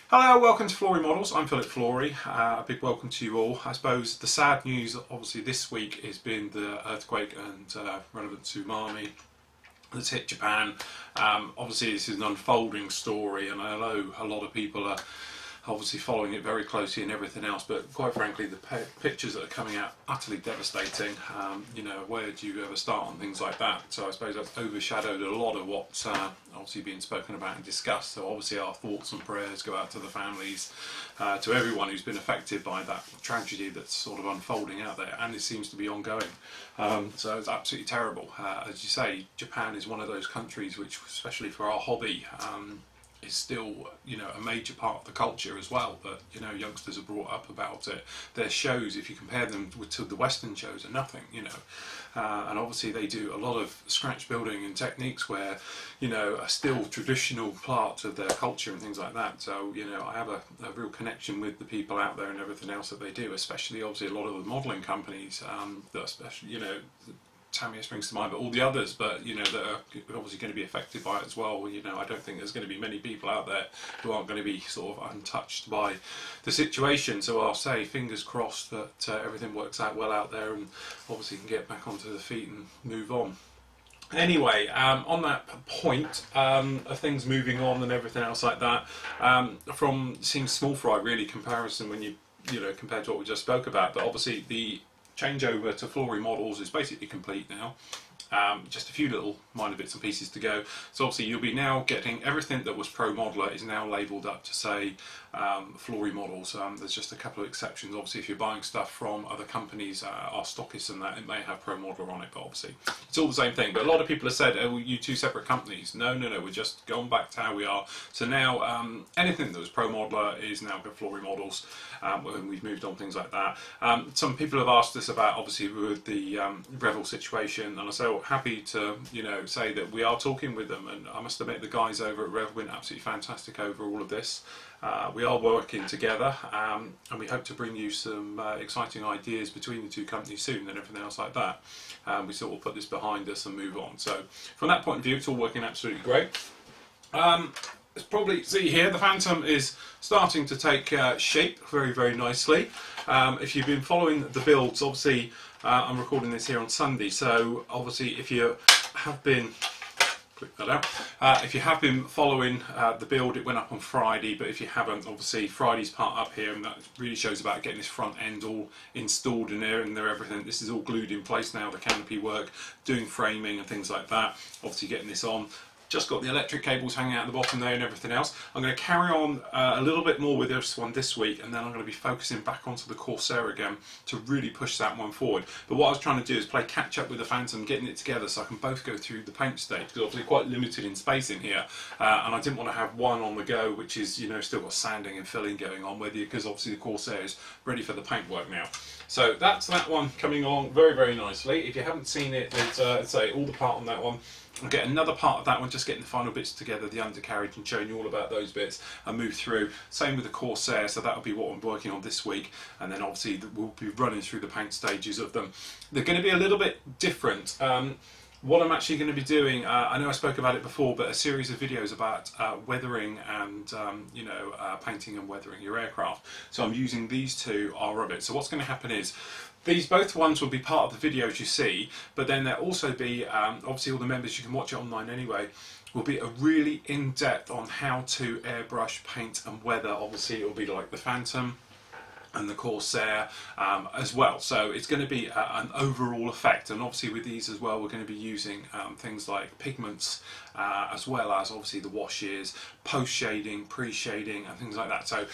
Hello, welcome to Flory Models. I'm Philip Flory. A big welcome to you all. I suppose the sad news, obviously, this week has been the earthquake and relevant tsunami that's hit Japan. Obviously, this is an unfolding story, and I know a lot of people are obviously following it very closely and everything else, but quite frankly the pictures that are coming out utterly devastating. You know, where do you ever start on things like that? So I suppose that's overshadowed a lot of what's obviously being spoken about and discussed. So obviously our thoughts and prayers go out to the families, to everyone who's been affected by that tragedy that's sort of unfolding out there, and it seems to be ongoing. So it's absolutely terrible. As you say, Japan is one of those countries which, especially for our hobby, is still, you know, a major part of the culture as well. But you know, youngsters are brought up about it. Their shows, if you compare them to the Western shows, are nothing. You know, and obviously they do a lot of scratch building and techniques where, you know, are still traditional parts of their culture and things like that. So you know, I have a real connection with the people out there and everything else that they do. Especially, obviously, a lot of the modelling companies that, especially, you know, Tamiya springs to mind, but all the others, but you know, that are obviously going to be affected by it as well. You know, I don't think there's going to be many people out there who aren't going to be sort of untouched by the situation. So I'll say fingers crossed that everything works out well out there, and obviously can get back onto the feet and move on. Anyway, on that point of things moving on and everything else like that, from seems small fry really comparison when you know, compared to what we just spoke about, but obviously the changeover to Flory Models is basically complete now. Just a few little minor bits and pieces to go. So obviously you'll be now getting everything that was Pro Modeler is now labelled up to say Flory Models. There's just a couple of exceptions. Obviously if you're buying stuff from other companies, our stockists and that, it may have Pro Modeler on it, but obviously it's all the same thing. But a lot of people have said, oh, you two separate companies. No, we're just going back to how we are. So now anything that was Pro Modeler is now got Flory Models, and we've moved on, things like that. Some people have asked us about, obviously, with the Revell situation, and I say, well, happy to, you know, say that we are talking with them, and I must admit the guys over at Revell have been absolutely fantastic over all of this. We are working together, and we hope to bring you some exciting ideas between the two companies soon and everything else like that. We sort of put this behind us and move on. So from that point of view, it's all working absolutely great. As probably see here, the Phantom is starting to take shape very, very nicely. If you've been following the builds, obviously I'm recording this here on Sunday, so obviously if you have been, click that out, if you have been following the build, it went up on Friday, but if you haven't, obviously Friday's part up here, and that really shows about getting this front end all installed in there, and everything. This is all glued in place now, the canopy work, doing framing and things like that, obviously getting this on. Just got the electric cables hanging out at the bottom there and everything else. I'm going to carry on a little bit more with this one this week, and then I'm going to be focusing back onto the Corsair again to really push that one forward. But what I was trying to do is play catch up with the Phantom, getting it together so I can both go through the paint stage, because obviously quite limited in space in here, and I didn't want to have one on the go which is, you know, still got sanding and filling going on with you, because obviously the Corsair is ready for the paint work now. So that's that one coming along very, very nicely. If you haven't seen it, it's say all the part on that one. I'll get another part of that one, just getting the final bits together, the undercarriage, and showing you all about those bits, and move through. Same with the Corsair, so that'll be what I'm working on this week, and then obviously we'll be running through the paint stages of them. They're going to be a little bit different. What I'm actually going to be doing, I know I spoke about it before, but a series of videos about weathering and you know, painting and weathering your aircraft. So I'm using these two are of it. So what's going to happen is, these both ones will be part of the videos you see, but then there'll also be, obviously all the members, you can watch it online anyway, will be a really in-depth on how to airbrush, paint and weather. Obviously it will be like the Phantom and the Corsair as well, so it's going to be an overall effect. And obviously with these as well, we're going to be using things like pigments, as well as obviously the washes, post shading, pre-shading and things like that. So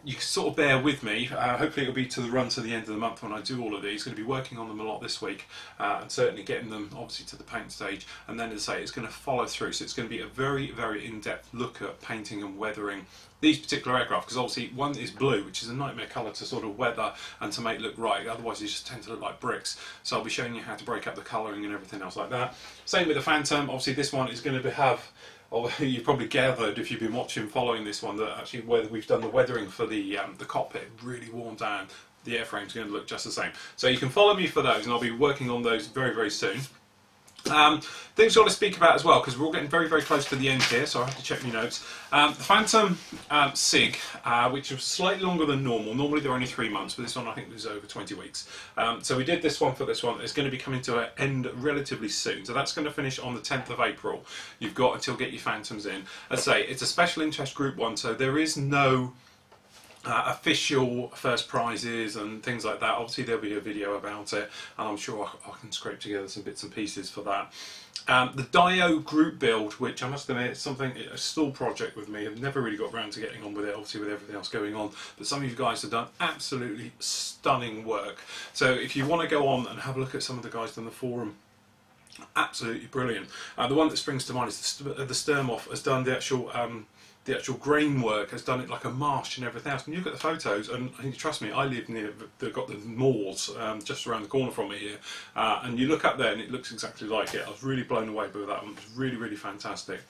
you can sort of bear with me. Hopefully it'll be to the run to the end of the month when I do all of these. Going to be working on them a lot this week, and certainly getting them obviously to the paint stage, and then as I say, it's going to follow through. So it's going to be a very, very in-depth look at painting and weathering these particular aircraft, because obviously one is blue, which is a nightmare colour to sort of weather and to make look right, otherwise they just tend to look like bricks. So I'll be showing you how to break up the colouring and everything else like that. Same with the Phantom. Obviously this one is going to have, you've probably gathered if you've been watching, following this one, that actually where we've done the weathering for the cockpit, really worn down. The airframe is going to look just the same. So you can follow me for those, and I'll be working on those very, very soon. Things I want to speak about as well, because we're all getting very, very close to the end here, so I have to check my notes. The Phantom SIG, which was slightly longer than normal. Normally they're only 3 months, but this one I think was over 20 weeks. So we did this one for this one. It's going to be coming to an end relatively soon. So that's going to finish on the 10th of April. You've got until get your Phantoms in. As I say, it's a special interest group one, so there is no official first prizes and things like that. Obviously there'll be a video about it, and I'm sure I can scrape together some bits and pieces for that. The Dio group build, which I must admit is something, a stall project with me. I've never really got around to getting on with it, obviously with everything else going on, but some of you guys have done absolutely stunning work. So if you want to go on and have a look at some of the guys on the forum, absolutely brilliant. The one that springs to mind is the Sturmoff has done the actual grain work, has done it like a marsh and everything else. And you look at the photos, and trust me, I live near, they've got the moors just around the corner from me here, and you look up there and it looks exactly like it. I was really blown away by that one. It was really, really fantastic.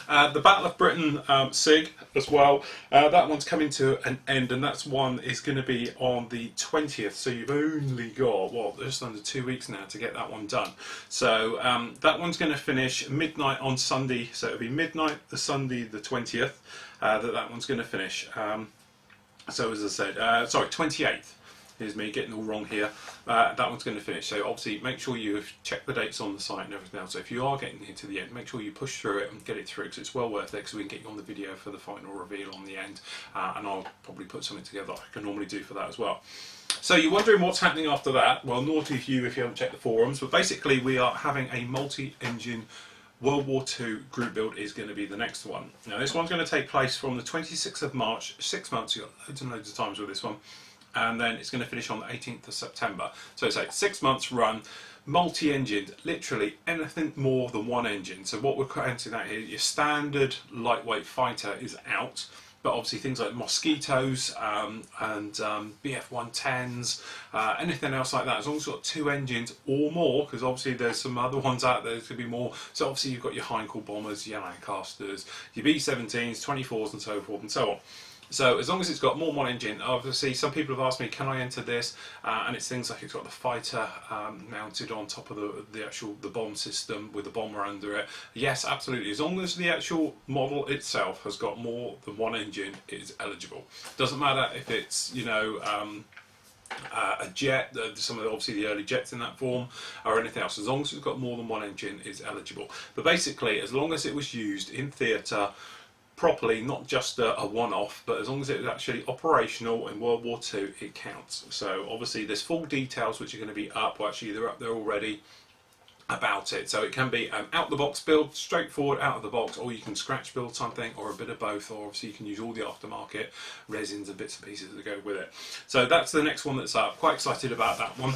The Battle of Britain SIG as well, that one's coming to an end, and that's one is going to be on the 20th, so you've only got, what, just under 2 weeks now to get that one done. So that one's going to finish midnight on Sunday, so it'll be midnight the Sunday the 20th that one's going to finish. So as I said, sorry, 28th. Here's me getting all wrong here. That one's going to finish. So obviously make sure you check the dates on the site and everything else. So if you are getting into the end, make sure you push through it and get it through, because it's well worth it, because we can get you on the video for the final reveal on the end. And I'll probably put something together like I can normally do for that as well. So you're wondering what's happening after that. Well, naughty of you if you haven't checked the forums, but basically we are having a multi-engine World War II group build is going to be the next one. Now this one's going to take place from the 26th of March, 6 months, you've got loads and loads of times with this one. And then it's going to finish on the 18th of September. So it's a 6 months run, multi-engined, literally anything more than one engine. So what we're counting out here, your standard lightweight fighter is out, but obviously things like Mosquitoes and BF-110s, anything else like that, as long as you've got 2 engines or more, because obviously there's some other ones out there, there's going to be more. So obviously you've got your Heinkel bombers, your Lancasters, your B-17s, 24s and so forth and so on. So as long as it's got more than one engine, obviously some people have asked me, can I enter this? And it's things like it's got the fighter mounted on top of the bomb system with the bomber under it. Yes, absolutely. As long as the actual model itself has got more than one engine, it is eligible. Doesn't matter if it's, you know, a jet, some of obviously the early jets in that form, or anything else. As long as it's got more than one engine, it's eligible. But basically, as long as it was used in theatre properly, not just a one-off, but as long as it was actually operational in World War II, it counts. So obviously there's full details which are going to be up, well actually they're up there already, about it. So it can be an out-the-box build, straightforward out of the box, or you can scratch build something, or a bit of both, or obviously you can use all the aftermarket resins and bits and pieces that go with it. So that's the next one that's up. Quite excited about that one,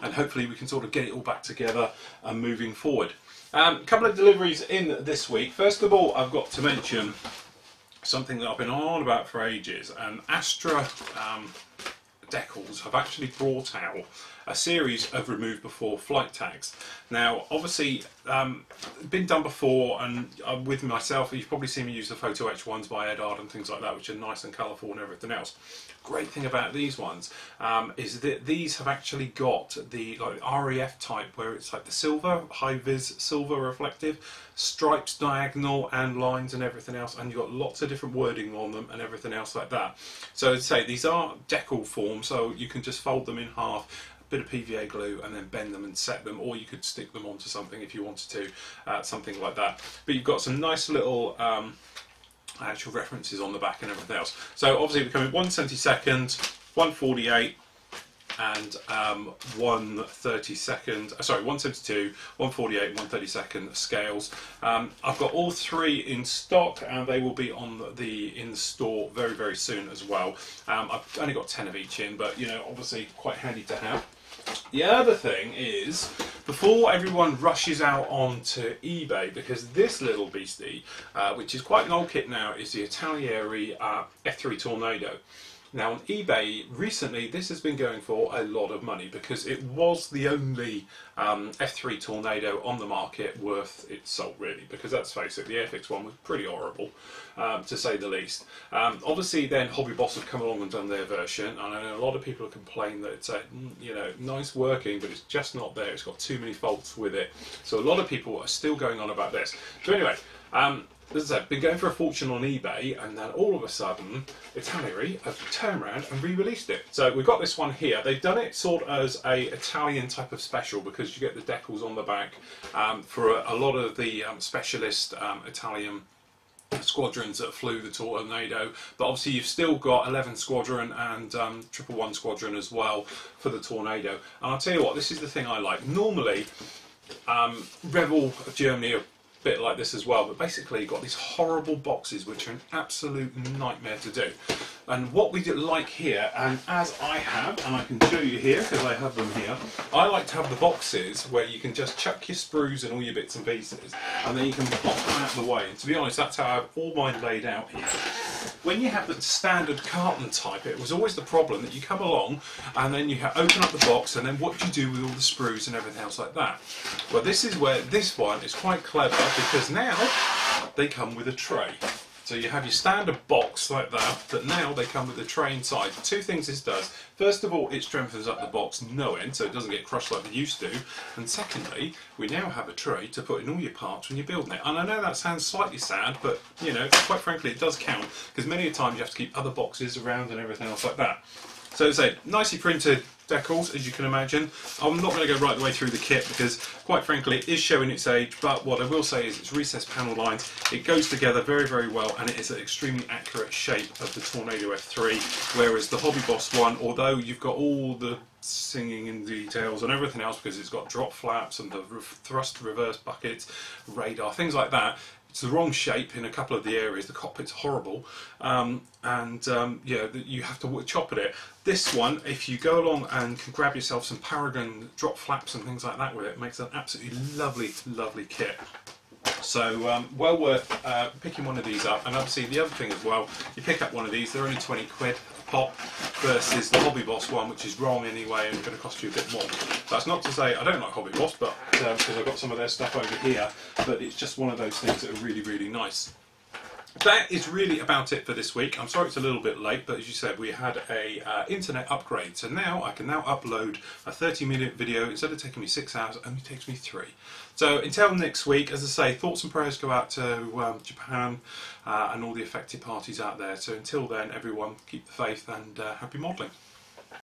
and hopefully we can sort of get it all back together and moving forward. A couple of deliveries in this week. First of all, I've got to mention something that I've been on about for ages, and Astra Decals have actually brought out a series of remove before flight tags. Now obviously been done before, and with myself you've probably seen me use the Photo Etch ones by Edard and things like that, which are nice and colourful and everything else. Great thing about these ones is that these have actually got the RAF type, where it's like the silver, high vis silver reflective, stripes diagonal and lines and everything else, and you've got lots of different wording on them and everything else like that. So I'd say these are decal form, so you can just fold them in half, a bit of PVA glue, and then bend them and set them, or you could stick them onto something if you wanted to, something like that. But you've got some nice little actual references on the back and everything else. So obviously we're coming 1/72, 1/48 and 1/32, sorry, 1/72, 1/48, 1/32 scales. I've got all 3 in stock, and they will be on in the store very, very soon as well. I've only got 10 of each in, but you know, obviously quite handy to have. The other thing is, before everyone rushes out onto eBay, because this little beastie, which is quite an old kit now, is the Italieri F3 Tornado. Now on eBay recently this has been going for a lot of money because it was the only F3 Tornado on the market worth its salt, really, because let's face it, the Airfix one was pretty horrible, to say the least. Obviously then Hobby Boss have come along and done their version, and I know a lot of people have complained that it's you know, nice working, but it's just not there, it's got too many faults with it. So a lot of people are still going on about this. So anyway, as I said, been going for a fortune on eBay, and then all of a sudden Italeri have turned around and re-released it. So we've got this one here. They've done it sort of as a Italian type of special because you get the decals on the back for a lot of the specialist Italian squadrons that flew the Tornado, but obviously you've still got 11 Squadron and 111 Squadron as well for the Tornado. And I'll tell you what, this is the thing I like. Normally Revell of Germany are bit like this as well, but basically you've got these horrible boxes which are an absolute nightmare to do. And what we like here, and as I have, and I can show you here because I have them here, I like to have the boxes where you can just chuck your sprues and all your bits and pieces, and then you can pop them out of the way. And to be honest, that's how I have all mine laid out here. When you have the standard carton type, it was always the problem that you come along and then you open up the box, and then what do you do with all the sprues and everything else like that? Well, this is where this one is quite clever, because now they come with a tray. So you have your standard box like that, but now they come with a tray inside. Two things this does. First of all, it strengthens up the box no end, so it doesn't get crushed like it used to. And secondly, we now have a tray to put in all your parts when you're building it. And I know that sounds slightly sad, but you know, quite frankly, it does count, because many a times you have to keep other boxes around and everything else like that. So it's a nicely printed decals, as you can imagine. I'm not going to go right the way through the kit because, quite frankly, it is showing its age, but what I will say is it's recessed panel lines. It goes together very, very well, and it is an extremely accurate shape of the Tornado F3, whereas the Hobby Boss one, although you've got all the singing in details and everything else because it's got drop flaps and the thrust reverse buckets, radar, things like that, it's the wrong shape in a couple of the areas. The cockpit's horrible, yeah, you have to chop at it. This one, if you go along and can grab yourself some Paragon drop flaps and things like that with it, makes an absolutely lovely, lovely kit. So well worth picking one of these up. And obviously the other thing as well, you pick up one of these, they're only 20 quid a pop, versus the Hobby Boss one, which is wrong anyway and going to cost you a bit more. That's not to say I don't like Hobby Boss, but because I've got some of their stuff over here, but it's just one of those things that are really, really nice. That is really about it for this week. I'm sorry it's a little bit late, but as you said, we had a internet upgrade, so now I can now upload a 30-minute video. Instead of taking me 6 hours, it only takes me 3. So until next week, as I say, thoughts and prayers go out to Japan and all the affected parties out there. So until then, everyone, keep the faith and happy modelling.